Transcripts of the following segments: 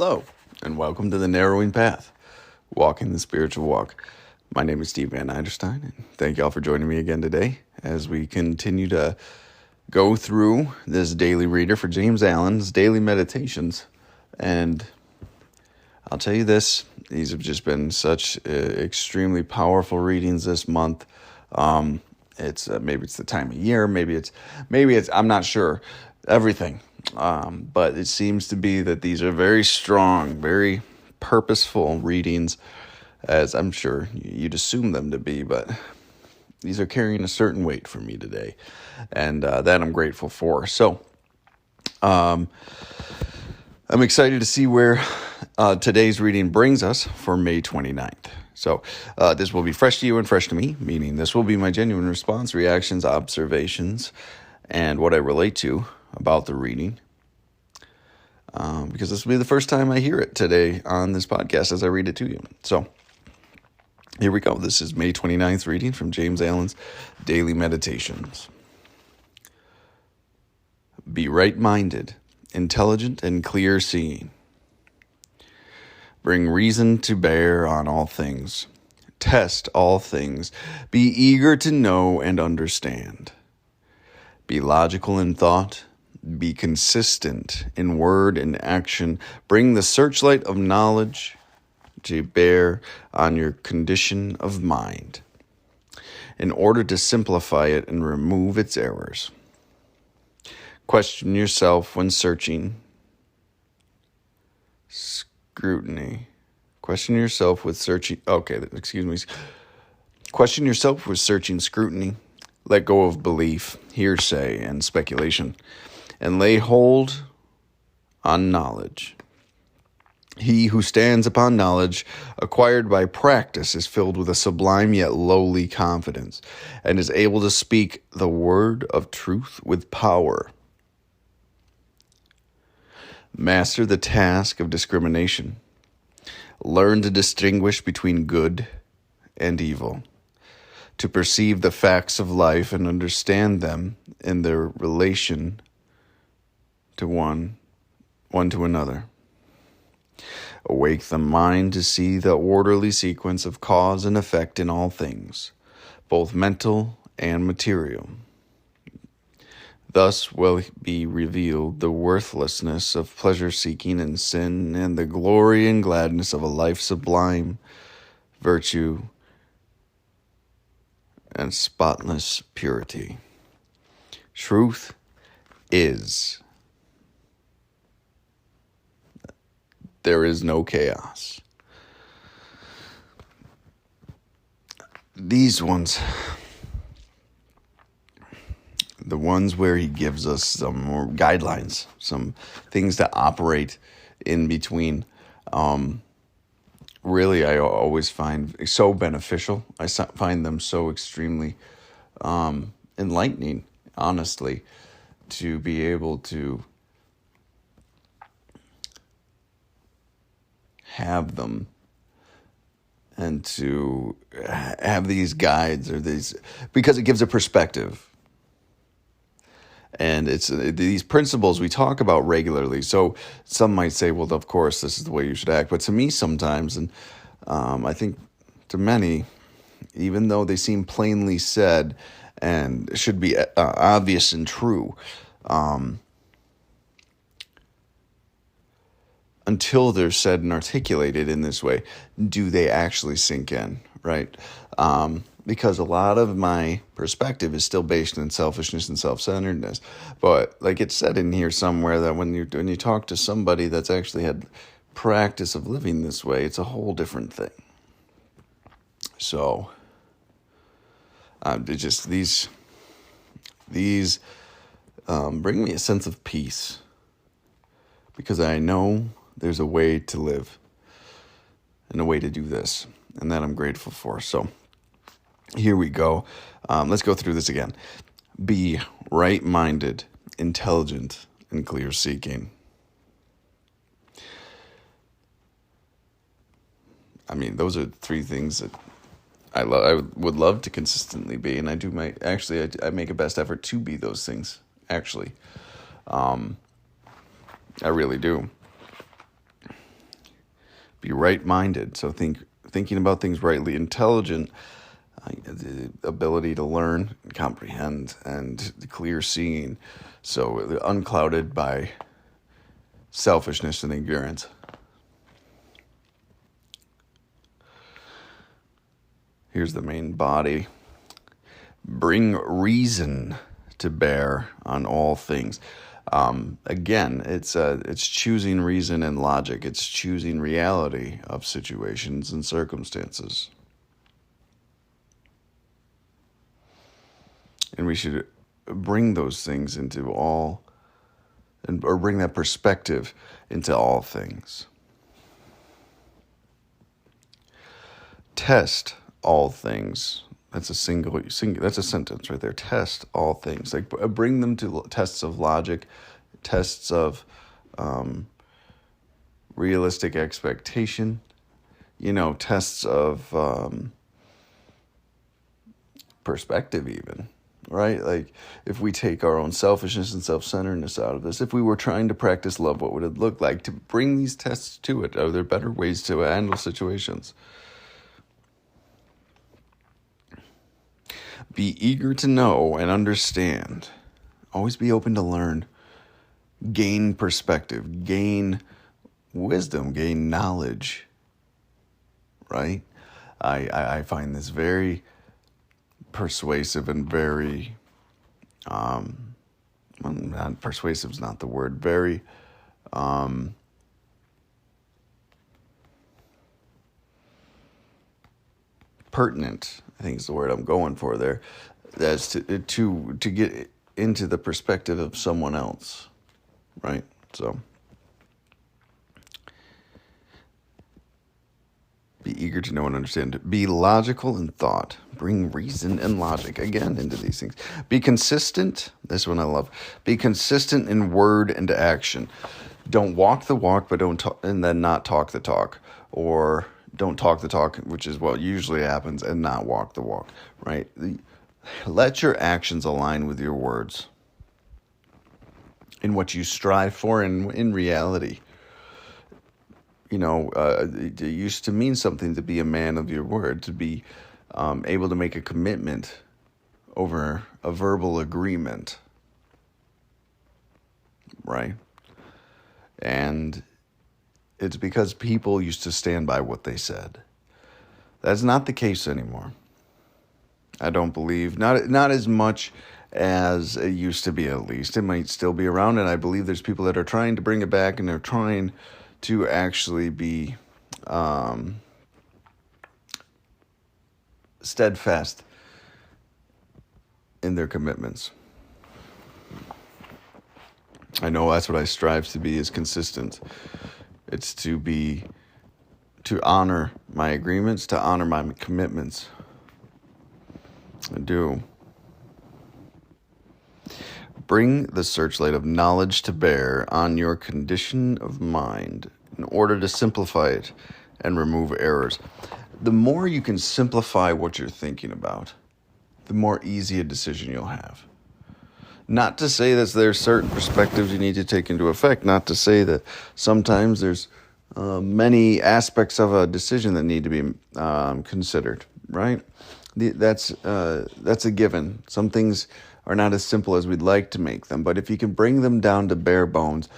Hello, and welcome to The Narrowing Path, Walking the Spiritual Walk. My name is Steve Van Eiderstein, and thank y'all for joining me again today as we continue to go through this daily reader for James Allen's Daily Meditations. And I'll tell you this, these have just been such extremely powerful readings this month. It's maybe it's the time of year, maybe it's I'm not sure, everything. But it seems to be that these are very strong, very purposeful readings, as I'm sure you'd assume them to be, but these are carrying a certain weight for me today, and that I'm grateful for. So I'm excited to see where today's reading brings us for May 29th. So this will be fresh to you and fresh to me, meaning this will be my genuine response, reactions, observations, and what I relate to about the reading, because this will be the first time I hear it today on this podcast as I read it to you. So here we go. This is May 29th reading from James Allen's Daily Meditations. Be right-minded, intelligent, and clear-seeing. Bring reason to bear on all things. Test all things. Be eager to know and understand. Be logical in thought. Be consistent in word and action. Bring the searchlight of knowledge to bear on your condition of mind, in order to simplify it and remove its errors. Question yourself when searching. Scrutiny. Question yourself with searching. Question yourself with searching scrutiny. Let go of belief, hearsay, and speculation, and lay hold on knowledge. He who stands upon knowledge acquired by practice is filled with a sublime yet lowly confidence, and is able to speak the word of truth with power. Master the task of discrimination. Learn to distinguish between good and evil, to perceive the facts of life and understand them in their relation to one to another. Awake the mind to see the orderly sequence of cause and effect in all things, both mental and material. Thus will be revealed the worthlessness of pleasure-seeking and sin, and the glory and gladness of a life sublime, virtue, and spotless purity. Truth is. There is no chaos. These ones, the ones where he gives us some more guidelines, some things to operate in between, really I always find so beneficial. I find them so extremely enlightening, honestly, to be able to have them and to have these guides or these, because it gives a perspective. And it's these principles we talk about regularly. So some might say, well, of course, this is the way you should act. But to me sometimes, and I think to many, even though they seem plainly said and should be obvious and true, until they're said and articulated in this way, do they actually sink in, right? Because a lot of my perspective is still based in selfishness and self-centeredness. But like it's said in here somewhere that when you talk to somebody that's actually had practice of living this way, it's a whole different thing. So these bring me a sense of peace, because I know there's a way to live and a way to do this, and that I'm grateful for. So here we go. Let's go through this again. Be right-minded, intelligent, and clear-seeking. I mean, those are three things that I would love to consistently be, and I make a best effort to be those things, actually. I really do. Be right-minded. So thinking about things rightly. Intelligent, the ability to learn and comprehend, and the clear seeing. So unclouded by selfishness and ignorance. Here's the main body. Bring reason to bear on all things. Again, it's choosing reason and logic. It's choosing reality of situations and circumstances. And we should bring those things into all, or bring that perspective into all things. Test all things. That's that's a sentence right there. Test all things. Like, bring them to tests of logic, tests of realistic expectation, tests of perspective even, right? Like, if we take our own selfishness and self-centeredness out of this, if we were trying to practice love, what would it look like to bring these tests to it? Are there better ways to handle situations? Be eager to know and understand. Always be open to learn. Gain perspective. Gain wisdom. Gain knowledge. Right? I find this very persuasive and very, not persuasive is not the word, very, pertinent, I think is the word I'm going for there. That's to get into the perspective of someone else, right? So be eager to know and understand. Be logical in thought. Bring reason and logic again into these things. Be consistent. This one I love. Be consistent in word and action. Don't walk the walk, but don't talk, and then not talk the talk, or don't talk the talk, which is what usually happens, and not walk the walk, right? Let your actions align with your words in what you strive for in reality. It used to mean something to be a man of your word, to be able to make a commitment over a verbal agreement, right? And it's because people used to stand by what they said. That's not the case anymore. I don't believe, not as much as it used to be, at least. It might still be around, and I believe there's people that are trying to bring it back, and they're trying to actually be steadfast in their commitments. I know that's what I strive to be, is consistent. It's to honor my agreements, to honor my commitments. I do. Bring the searchlight of knowledge to bear on your condition of mind in order to simplify it and remove errors. The more you can simplify what you're thinking about, the more easy a decision you'll have. Not to say that there's certain perspectives you need to take into effect, not to say that sometimes there's many aspects of a decision that need to be considered, right? That's a given. Some things are not as simple as we'd like to make them, but if you can bring them down to bare bones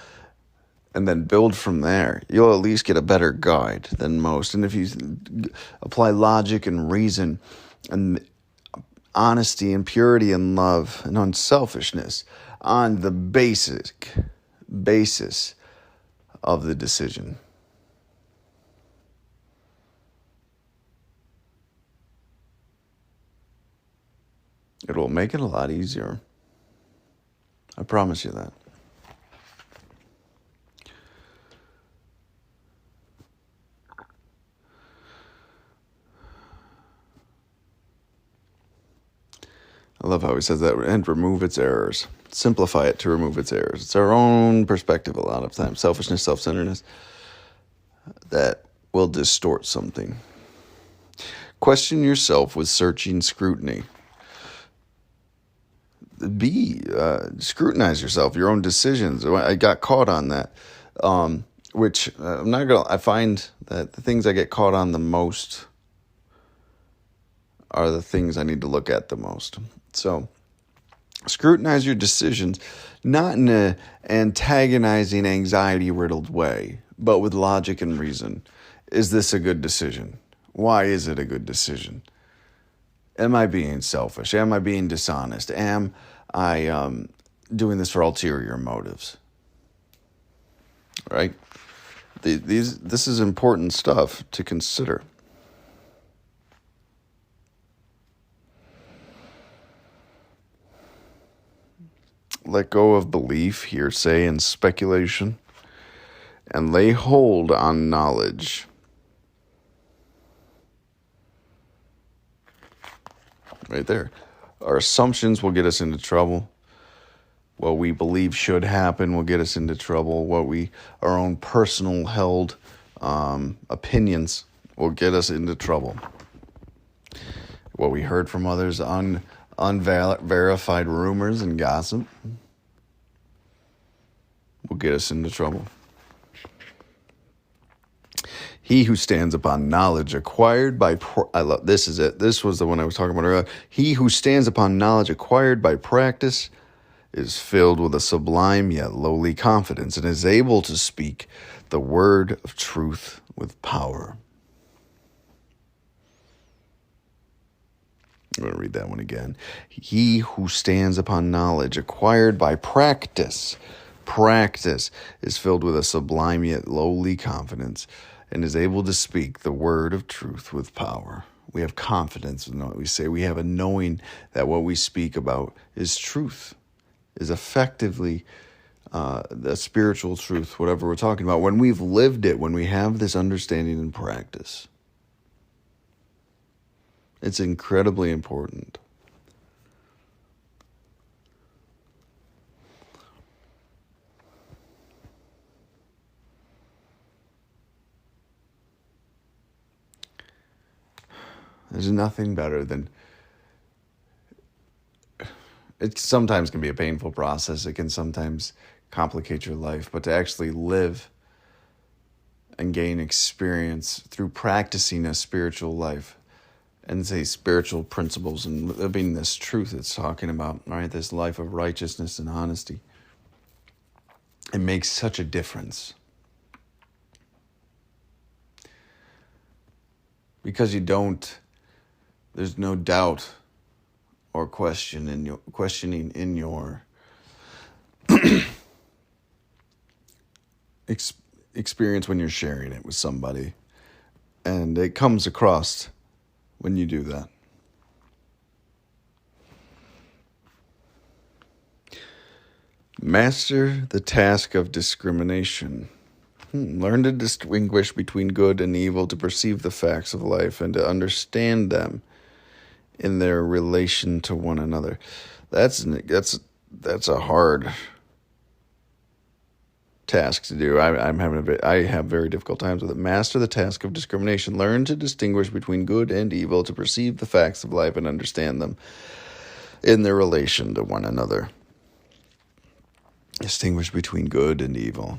and then build from there, you'll at least get a better guide than most. And if you apply logic and reason and honesty and purity and love and unselfishness on the basis of the decision, it will make it a lot easier. I promise you that. I love how he says that, and remove its errors. Simplify it to remove its errors. It's our own perspective a lot of times. Selfishness, self-centeredness, that will distort something. Question yourself with searching scrutiny. Scrutinize yourself, your own decisions. I got caught on that, which I find that the things I get caught on the most are the things I need to look at the most. So scrutinize your decisions, not in an antagonizing, anxiety-riddled way, but with logic and reason. Is this a good decision? Why is it a good decision? Am I being selfish? Am I being dishonest? Am I doing this for ulterior motives? Right? This is important stuff to consider. Let go of belief, hearsay, and speculation, and lay hold on knowledge. Right there. Our assumptions will get us into trouble. What we believe should happen will get us into trouble. Our own personal held opinions will get us into trouble. What we heard from others, unverified rumors and gossip, will get us into trouble. He who stands upon knowledge acquired by this is it. This was the one I was talking about earlier. He who stands upon knowledge acquired by practice is filled with a sublime yet lowly confidence and is able to speak the word of truth with power. I'm going to read that one again. He who stands upon knowledge acquired by practice is filled with a sublime yet lowly confidence and is able to speak the word of truth with power. We have confidence in what we say. We have a knowing that what we speak about is truth, is effectively the spiritual truth, whatever we're talking about. When we've lived it, when we have this understanding and practice, it's incredibly important. There's nothing better than... It sometimes can be a painful process. It can sometimes complicate your life. But to actually live and gain experience through practicing a spiritual life and say spiritual principles and living this truth it's talking about, right? This life of righteousness and honesty. It makes such a difference. Because there's no doubt or questioning in your experience when you're sharing it with somebody. And it comes across when you do that. Master the task of discrimination. Learn to distinguish between good and evil, to perceive the facts of life and to understand them in their relation to one another. That's a hard task to do. I have very difficult times with it. Master the task of discrimination. Learn to distinguish between good and evil, to perceive the facts of life and understand them in their relation to one another. Distinguish between good and evil.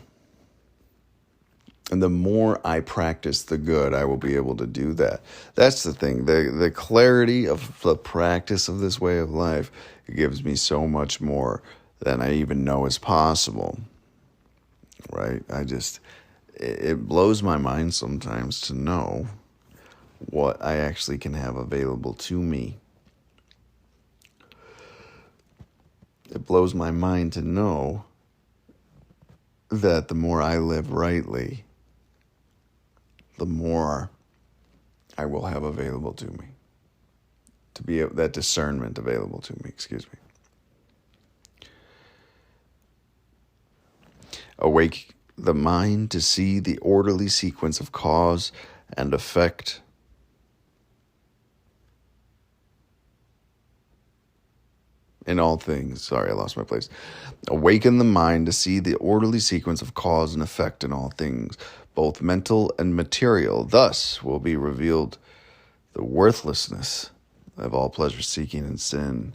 And the more I practice the good, I will be able to do that. That's the thing. The clarity of the practice of this way of life gives me so much more than I even know is possible. Right? It blows my mind sometimes to know what I actually can have available to me. It blows my mind to know that the more I live rightly, the more I will have available to me. To be that discernment available to me, Awake the mind to see the orderly sequence of cause and effect. In all things. Sorry, I lost my place. Awaken the mind to see the orderly sequence of cause and effect in all things, both mental and material. Thus will be revealed the worthlessness of all pleasure-seeking and sin,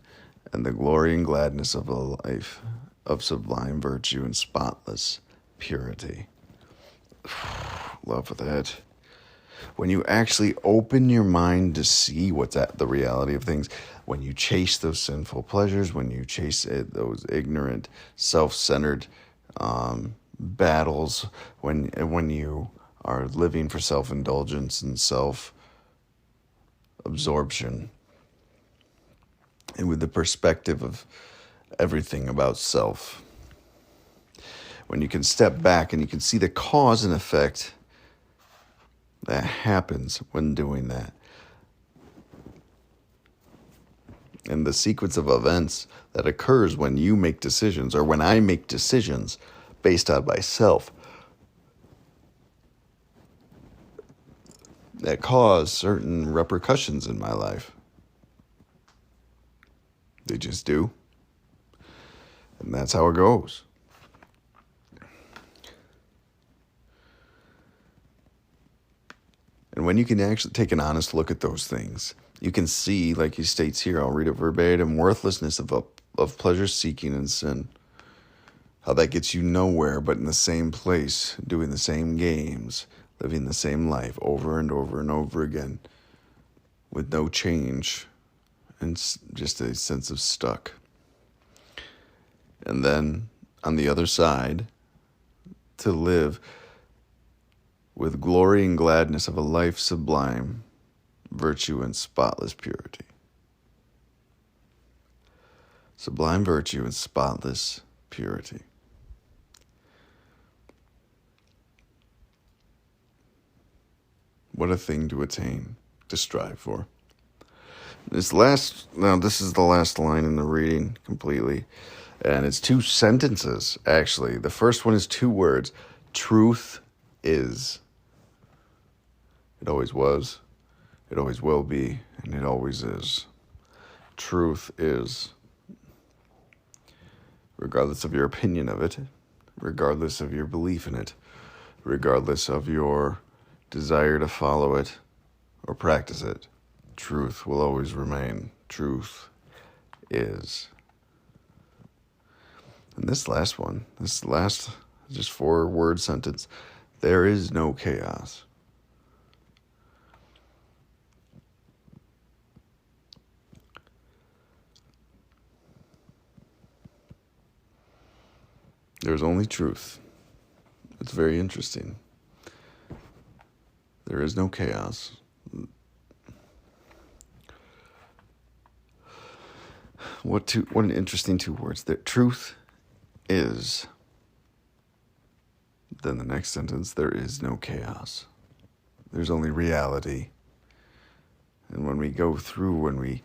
and the glory and gladness of a life of sublime virtue and spotless purity. Love that. When you actually open your mind to see what's at the reality of things, when you chase those sinful pleasures, when you chase those ignorant, self-centered battles, when you are living for self-indulgence and self-absorption, and with the perspective of everything about self, when you can step back and you can see the cause and effect that happens when doing that, and the sequence of events that occurs when you make decisions, or when I make decisions based on myself, that cause certain repercussions in my life. They just do. And that's how it goes. And when you can actually take an honest look at those things, you can see, like he states here, I'll read it verbatim, worthlessness of pleasure seeking and sin. How that gets you nowhere but in the same place, doing the same games, living the same life over and over and over again with no change and just a sense of stuck. And then on the other side, to live with glory and gladness of a life sublime, virtue and spotless purity. Sublime virtue and spotless purity. What a thing to attain, to strive for. This is the last line in the reading completely. And it's 2 sentences, actually. The first one is 2 words. Truth is. It always was, it always will be, and it always is. Truth is. Regardless of your opinion of it, regardless of your belief in it, regardless of your desire to follow it or practice it, truth will always remain. Truth is. And this last just 4-word sentence, there is no chaos. There's only truth. It's very interesting. There is no chaos. What an interesting 2 words. The truth is. Then the next sentence, there is no chaos. There's only reality. And when we go through, when we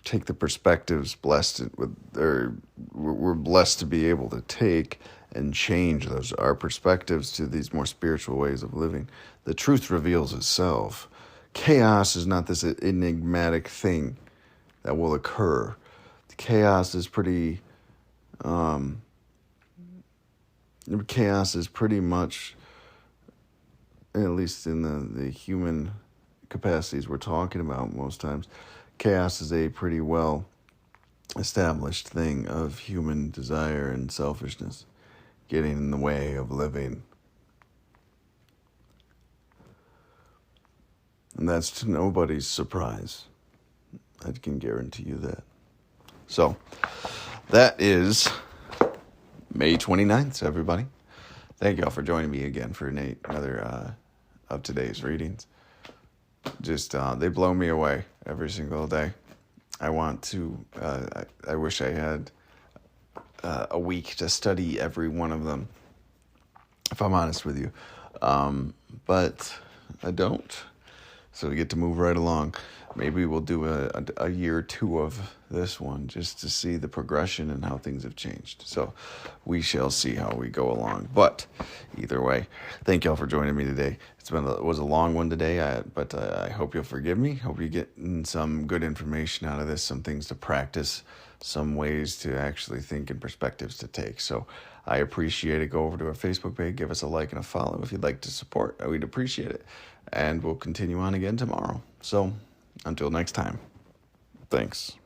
take the perspectives we're blessed to be able to take and change our perspectives to these more spiritual ways of living, the truth reveals itself. Chaos is not this enigmatic thing that will occur. Chaos is pretty much, at least in the human capacities we're talking about most times, chaos is a pretty well established thing of human desire and selfishness getting in the way of living. And that's to nobody's surprise. I can guarantee you that. So, that is May 29th, everybody. Thank y'all for joining me again for another of today's readings. Just, they blow me away every single day. I wish I had a week to study every one of them, if I'm honest with you. But I don't. So we get to move right along. Maybe we'll do a year or 2 of this one just to see the progression and how things have changed. So we shall see how we go along. But either way, thank y'all for joining me today. It was a long one today, but I hope you'll forgive me. Hope you get some good information out of this, some things to practice, some ways to actually think and perspectives to take. So I appreciate it. Go over to our Facebook page, give us a like and a follow if you'd like to support. We'd appreciate it. And we'll continue on again tomorrow. So until next time, thanks.